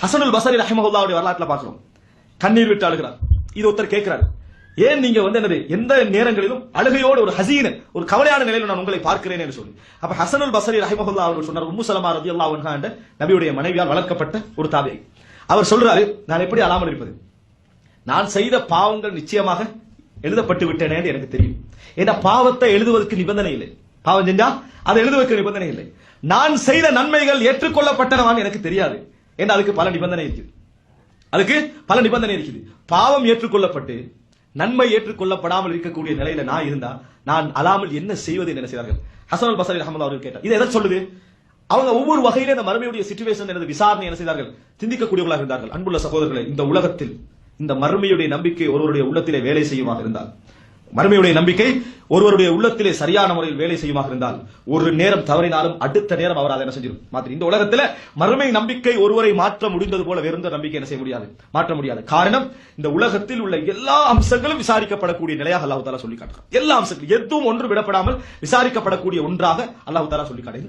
ஹசனுல் பஸரி ரஹிமஹுல்லாஹ்வுடைய வரலாற்றுல பார்க்கிறோம். கண்ணீர் விட்டு அழுகிறார். இது ஒருத்தர் கேட்கிறார், ஏன் நீங்க என்னது எந்த நேரங்களிலும் அழுகையோடு ஒரு ஹசீனன் ஒரு கவலையான நிலையில் நான் உங்களை பார்க்கிறேன் என்று சொல்லி. அப்ப ஹசனுல் பஸரி ரஹிமஹுல்லாஹ் அவர்கள் சொன்னார், உம்மு சலமா ரலியல்லாஹு அன்ஹா என்ற நபியுடைய மனைவியால் வளர்க்கப்பட்ட ஒரு தாபிஈ. அவர் சொல்றாரு, நான் எப்படி அழாமல் இருப்பது, நான் செய்த பாவங்கள் நிச்சயமாக எழுதப்பட்டு விட்டேனே என்று எனக்கு தெரியும். ஏன்னா பாவத்தை எழுதுவதற்கு நிபந்தனை இல்லை, பாவம் செஞ்சா அதை எழுதுவதற்கு நிபந்தனை இல்லை. நான் செய்த நன்மைகள் ஏற்றுக்கொள்ளப்பட்டனவான்னு எனக்கு தெரியாது, ஏன்னா அதுக்கு பல நிபந்தனை இருக்குது. அதுக்கு பல நிபந்தனை இருக்குது. பாவம் ஏற்றுக்கொள்ளப்பட்டு நன்மை ஏற்றுக்கொள்ளப்படாமல் இருக்கக்கூடிய நிலையில நான் இருந்தா நான் அழாமல் என்ன செய்வது என்ன செய்தார்கள் ஹசனுல் பஸரி ரஹ்மத்துல்லாஹி அவர்கள் கேட்டார். இது எதை சொல்லுது? அவங்க ஒவ்வொரு வகையில இந்த மறுமையுடைய சிச்சுவேஷன் எனது விசாரணை என்ன செய்தார்கள், சிந்திக்கக்கூடியவர்களாக இருந்தார்கள். அன்புள்ள சகோதரர்களே, இந்த உலகத்தில் இந்த மறுமையுடைய நம்பிக்கை ஒருவருடைய உள்ளத்திலே வேலை செய்யுமாக இருந்தால், மறுமையுடைய நம்பிக்கை ஒருவருடைய உள்ளத்திலே சரியான முறையில் வேலை செய்யுமாக இருந்தால், ஒரு நேரம் தவறினாலும் அடுத்த நேரம் அவர் அதை என்ன செஞ்சிடும் மாற்றி. இந்த உலகத்தில் மறுமை நம்பிக்கை ஒருவரை மாற்ற முடிந்தது போல வேறொரு நம்பிக்கை என்ன செய்ய முடியாது, மாற்ற முடியாது. காரணம், இந்த உலகத்தில் உள்ள எல்லா அம்சங்களும் விசாரிக்கப்படக்கூடிய நிலையாக அல்லாஹ் தஆலா சொல்லி காட்டுகிறார். எல்லா அம்சங்களும் எதுவும் ஒன்று விடப்படாமல் விசாரிக்கப்படக்கூடிய ஒன்றாக அல்லாஹ் தஆலா சொல்லி காட்டுகிறார்.